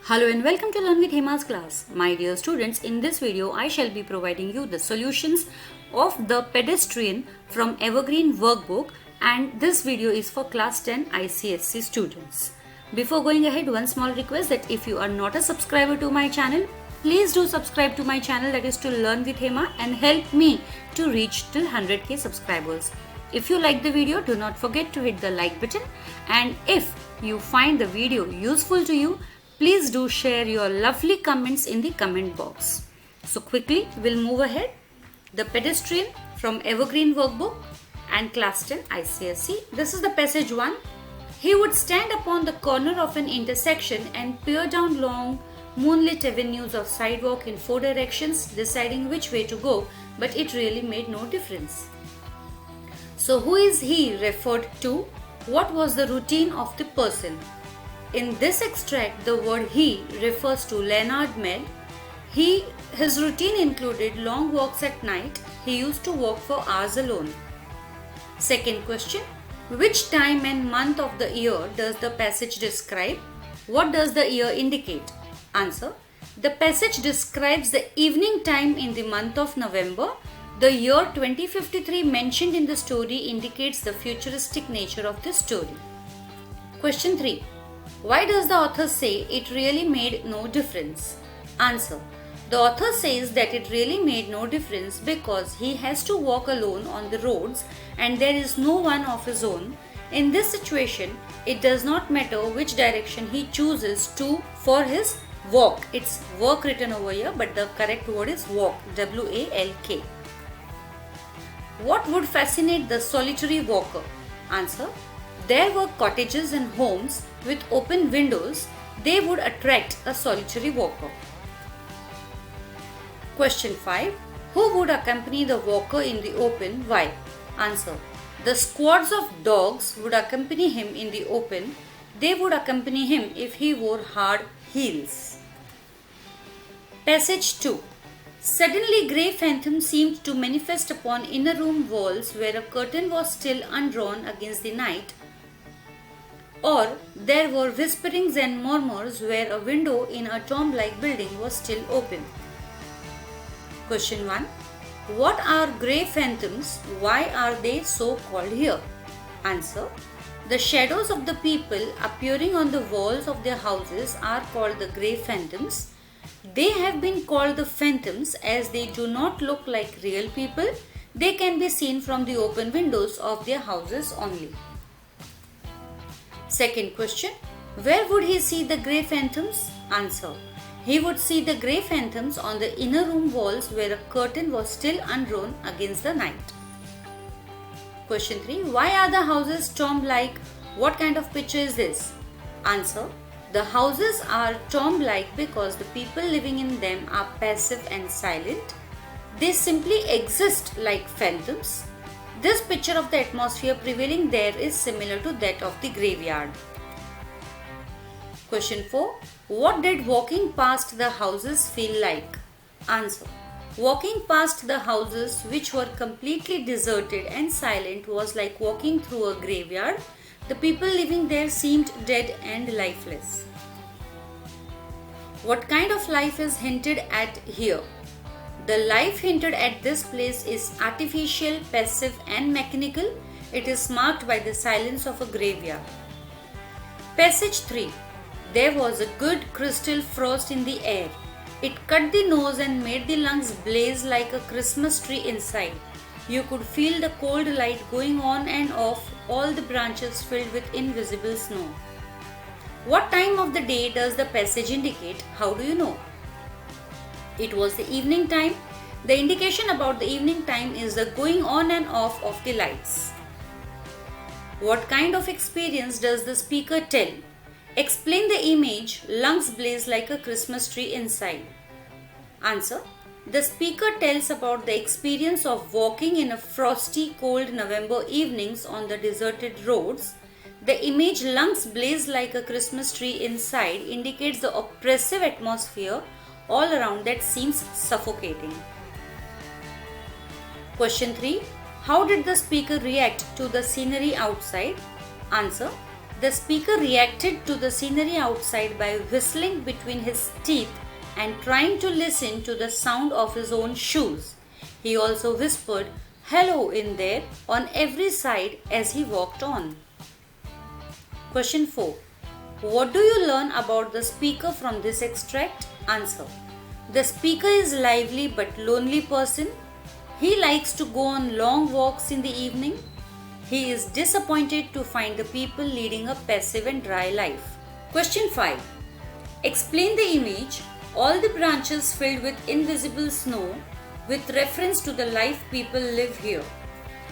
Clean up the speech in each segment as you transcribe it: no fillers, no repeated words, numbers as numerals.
Hello and welcome to Learn with Hema's class. My dear students, in this video I shall be providing you the solutions of the Pedestrain from Evergreen Workbook, and this video is for class 10 ICSE students. Before going ahead, one small request that if you are not a subscriber to my channel, please do subscribe to my channel, that is to Learn with Hema, and help me to reach till 100k subscribers. If you like the video, do not forget to hit the like button, and if you find the video useful to you, please do share your lovely comments in the comment box. So quickly we'll move ahead. The Pedestrian from Evergreen Workbook and Class 10 ICSE. This is the passage 1. He would stand upon the corner of an intersection and peer down long moonlit avenues of sidewalk in 4 directions, deciding which way to go, but it really made no difference. So who is he referred to? What was the routine of the person? In this extract, the word he refers to Leonard Mead. His routine included long walks at night. He used to walk for hours alone. Second question, which time and month of the year does the passage describe? What does the year indicate? Answer, the passage describes the evening time in the month of November. The year 2053 mentioned in the story indicates the futuristic nature of this story. Question 3. Why does the author say it really made no difference? Answer. The author says that it really made no difference because he has to walk alone on the roads and there is no one of his own. In this situation, it does not matter which direction he chooses to for his walk. It's work written over here, but the correct word is walk, W-A-L-K. What would fascinate the solitary walker? Answer. There were cottages and homes with open windows. They would attract a solitary walker. Question 5. Who would accompany the walker in the open? Why? Answer. The squads of dogs would accompany him in the open. They would accompany him if he wore hard heels. Passage 2. Suddenly grey phantoms seemed to manifest upon inner room walls where a curtain was still undrawn against the night, or there were whisperings and murmurs where a window in a tomb-like building was still open. Question 1. What are grey phantoms? Why are they so called here? Answer. The shadows of the people appearing on the walls of their houses are called the grey phantoms. They have been called the phantoms as they do not look like real people. They can be seen from the open windows of their houses only. Second question, where would he see the grey phantoms? Answer, he would see the grey phantoms on the inner room walls where a curtain was still undrawn against the night. Question 3, why are the houses tomb-like? What kind of picture is this? Answer, the houses are tomb-like because the people living in them are passive and silent. They simply exist like phantoms. This picture of the atmosphere prevailing there is similar to that of the graveyard. Question 4. What did walking past the houses feel like? Answer. Walking past the houses which were completely deserted and silent was like walking through a graveyard. The people living there seemed dead and lifeless. What kind of life is hinted at here? The life hinted at this place is artificial, passive and mechanical. It is marked by the silence of a graveyard. Passage 3. There was a good crystal frost in the air. It cut the nose and made the lungs blaze like a Christmas tree inside. You could feel the cold light going on and off, all the branches filled with invisible snow. What time of the day does the passage indicate? How do you know? It was the evening time. The indication about the evening time is the going on and off of the lights. What kind of experience does the speaker tell? Explain the image, lungs blaze like a Christmas tree inside. Answer. The speaker tells about the experience of walking in a frosty, cold November evenings on the deserted roads. The image lungs blaze like a Christmas tree inside indicates the oppressive atmosphere all around that seems suffocating. Question 3. How did the speaker react to the scenery outside? Answer. The speaker reacted to the scenery outside by whistling between his teeth and trying to listen to the sound of his own shoes. He also whispered, "Hello in there," on every side as he walked on. Question 4. What do you learn about the speaker from this extract? Answer. The speaker is a lively but lonely person. He likes to go on long walks in the evening. He is disappointed to find the people leading a passive and dry life. Question 5. Explain the image, all the branches filled with invisible snow, with reference to the life people live here.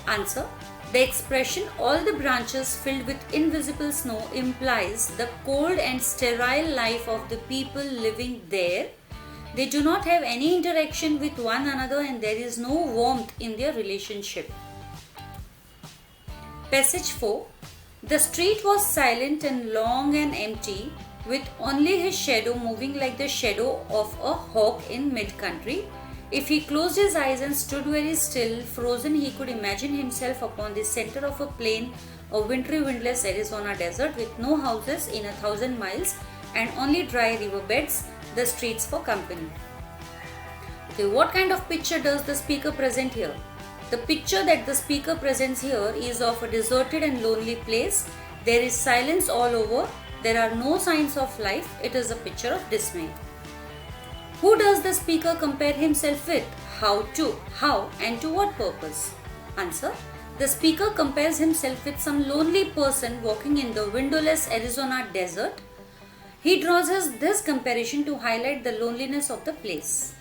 Answer. The expression "all the branches filled with invisible snow" implies the cold and sterile life of the people living there. They do not have any interaction with one another and there is no warmth in their relationship. Passage 4. The street was silent and long and empty, with only his shadow moving like the shadow of a hawk in mid-country. If he closed his eyes and stood very still, frozen, he could imagine himself upon the center of a plain, a wintry windless Arizona desert with no houses in 1,000 miles and only dry riverbeds, the streets for company. Okay, what kind of picture does the speaker present here? The picture that the speaker presents here is of a deserted and lonely place. There is silence all over. There are no signs of life. It is a picture of dismay. Who does the speaker compare himself with? How, and to what purpose? Answer. The speaker compares himself with some lonely person walking in the windowless Arizona desert. He draws this comparison to highlight the loneliness of the place.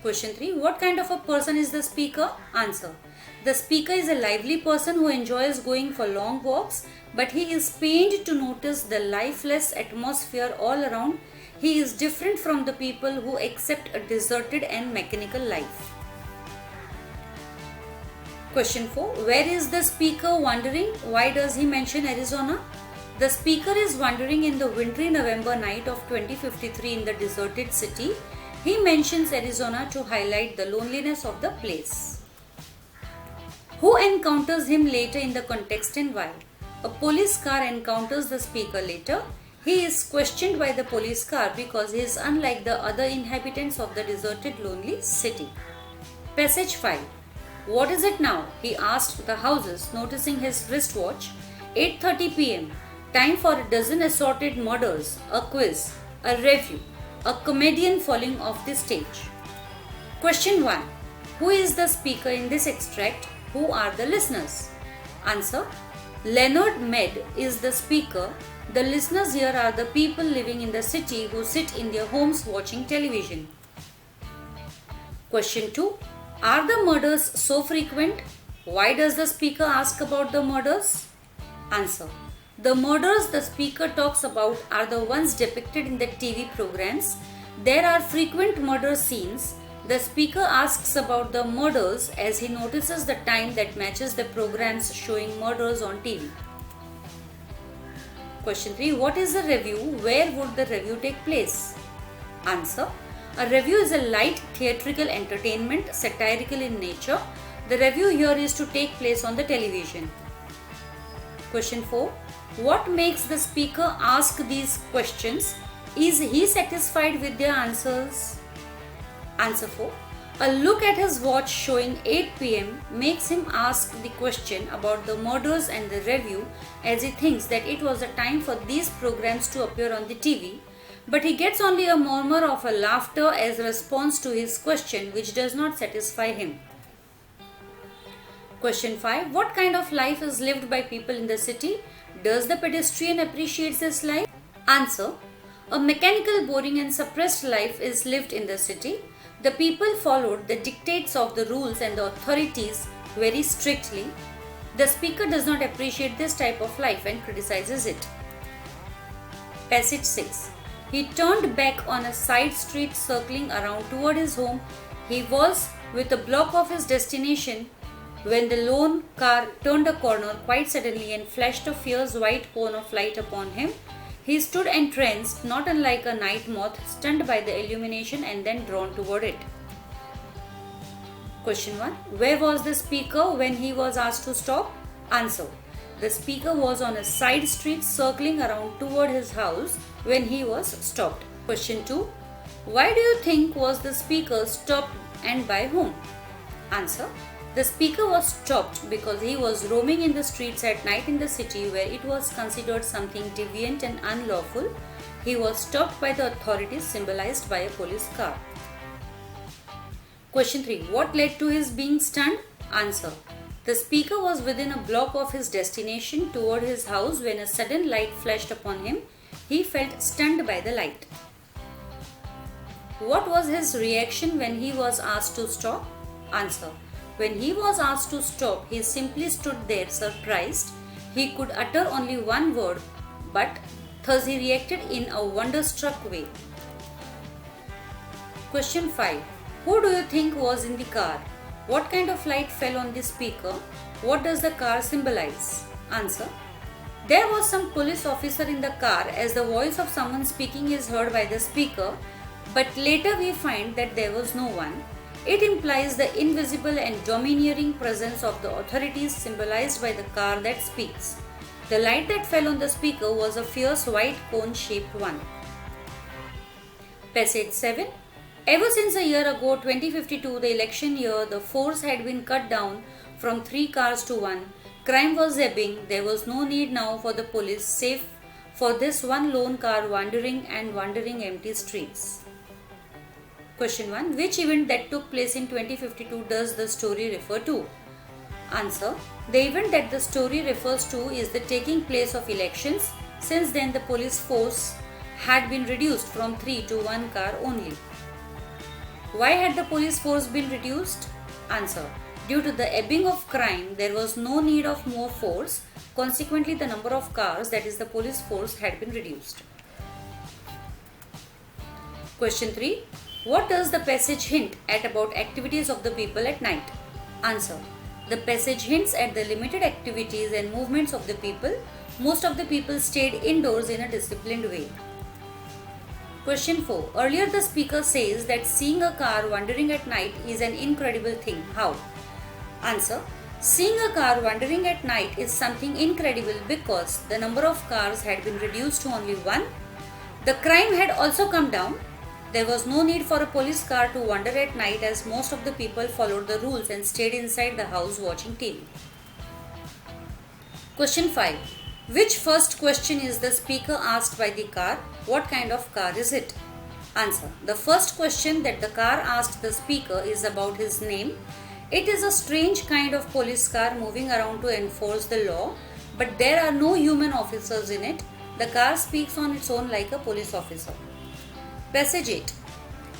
Question 3. What kind of a person is the speaker? Answer. The speaker is a lively person who enjoys going for long walks, but he is pained to notice the lifeless atmosphere all around. He is different from the people who accept a deserted and mechanical life. Question 4. Where is the speaker wandering? Why does he mention Arizona? The speaker is wandering in the wintry November night of 2053 in the deserted city. He mentions Arizona to highlight the loneliness of the place. Who encounters him later in the context and why? A police car encounters the speaker later. He is questioned by the police car because he is unlike the other inhabitants of the deserted, lonely city. Passage 5. What is it now? He asked the houses, noticing his wristwatch. 8:30 p.m. Time for a dozen assorted murders, a quiz, a review, a comedian falling off the stage. Question 1. Who is the speaker in this extract? Who are the listeners? Answer. Leonard Med is the speaker. The listeners here are the people living in the city who sit in their homes watching television. Question 2. Are the murders so frequent? Why does the speaker ask about the murders? Answer. The murders the speaker talks about are the ones depicted in the TV programs. There are frequent murder scenes. The speaker asks about the murders as he notices the time that matches the programs showing murders on TV. Question 3. What is a review? Where would the review take place? Answer. A review is a light theatrical entertainment, satirical in nature. The review here is to take place on the television. Question 4. What makes the speaker ask these questions? Is he satisfied with their answers? Answer 4. A look at his watch showing 8 p.m. makes him ask the question about the murders and the review, as he thinks that it was a time for these programs to appear on the TV, but he gets only a murmur of a laughter as a response to his question, which does not satisfy him. Question 5. What kind of life is lived by people in the city? Does the pedestrian appreciate this life? Answer. A mechanical, boring and suppressed life is lived in the city. The people followed the dictates of the rules and the authorities very strictly. The speaker does not appreciate this type of life and criticizes it. Passage 6. He turned back on a side street circling around toward his home. He was with a block of his destination when the lone car turned a corner quite suddenly and flashed a fierce white cone of light upon him. He stood entranced, not unlike a night moth, stunned by the illumination and then drawn toward it. Question 1. Where was the speaker when he was asked to stop? Answer. The speaker was on a side street circling around toward his house when he was stopped. Question 2. Why do you think was the speaker stopped and by whom? Answer. The speaker was stopped because he was roaming in the streets at night in the city where it was considered something deviant and unlawful. He was stopped by the authorities, symbolized by a police car. Question 3. What led to his being stunned? Answer. The speaker was within a block of his destination toward his house when a sudden light flashed upon him. He felt stunned by the light. What was his reaction when he was asked to stop? Answer. When he was asked to stop, he simply stood there surprised. He could utter only one word, but thus he reacted in a wonderstruck way. Question 5. Who do you think was in the car? What kind of light fell on the speaker? What does the car symbolize? Answer. There was some police officer in the car as the voice of someone speaking is heard by the speaker, but later we find that there was no one. It implies the invisible and domineering presence of the authorities symbolized by the car that speaks. The light that fell on the speaker was a fierce white cone-shaped one. Passage 7. Ever since a year ago, 2052, the election year, the force had been cut down from 3 cars to 1. Crime was ebbing. There was no need now for the police, save for this one lone car wandering empty streets. Question 1. Which event that took place in 2052 does the story refer to? Answer. The event that the story refers to is the taking place of elections. Since then, the police force had been reduced from 3 to 1 car only. Why had the police force been reduced? Answer. Due to the ebbing of crime, there was no need of more force. Consequently, the number of cars, that is the police force, had been reduced. Question 3. What does the passage hint at about activities of the people at night? Answer. The passage hints at the limited activities and movements of the people. Most of the people stayed indoors in a disciplined way. Question 4. Earlier the speaker says that seeing a car wandering at night is an incredible thing. How? Answer. Seeing a car wandering at night is something incredible because the number of cars had been reduced to only 1. The crime had also come down. There was no need for a police car to wander at night as most of the people followed the rules and stayed inside the house watching TV. Question 5. Which first question is the speaker asked by the car? What kind of car is it? Answer. The first question that the car asked the speaker is about his name. It is a strange kind of police car moving around to enforce the law, but there are no human officers in it. The car speaks on its own like a police officer. Passage 8.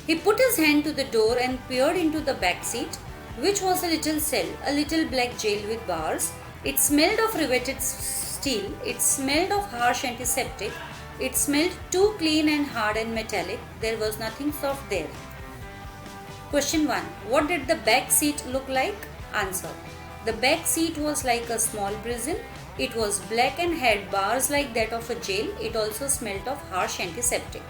He put his hand to the door and peered into the back seat, which was a little cell, a little black jail with bars. It smelled of riveted steel. It smelled of harsh antiseptic. It smelled too clean and hard and metallic. There was nothing soft there. Question 1. What did the back seat look like? Answer. The back seat was like a small prison. It was black and had bars like that of a jail. It also smelled of harsh antiseptic.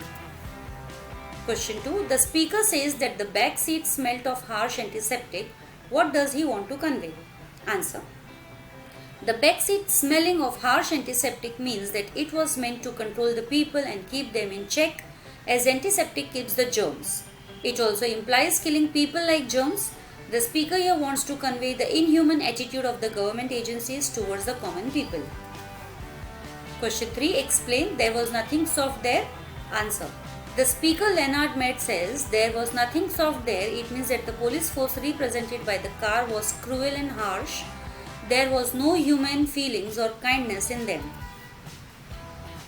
Question 2. The speaker says that the back seat smelt of harsh antiseptic. What does he want to convey? Answer. The back seat smelling of harsh antiseptic means that it was meant to control the people and keep them in check as antiseptic keeps the germs. It also implies killing people like germs. The speaker here wants to convey the inhuman attitude of the government agencies towards the common people. Question 3. Explain. There was nothing soft there. Answer. The speaker Leonard Met says there was nothing soft there. It means that the police force represented by the car was cruel and harsh. There was no human feelings or kindness in them.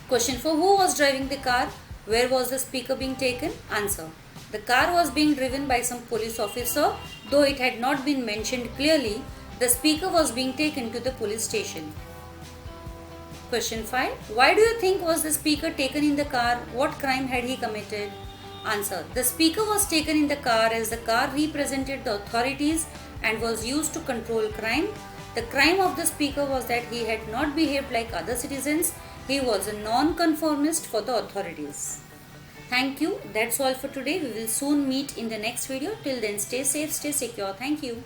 Question 4. Who was driving the car? Where was the speaker being taken? Answer. The car was being driven by some police officer. Though it had not been mentioned clearly, the speaker was being taken to the police station. Question 5. Why do you think was the speaker taken in the car? What crime had he committed? Answer. The speaker was taken in the car as the car represented the authorities and was used to control crime. The crime of the speaker was that he had not behaved like other citizens. He was a non-conformist for the authorities. Thank you. That's all for today. We will soon meet in the next video. Till then, stay safe, stay secure. Thank you.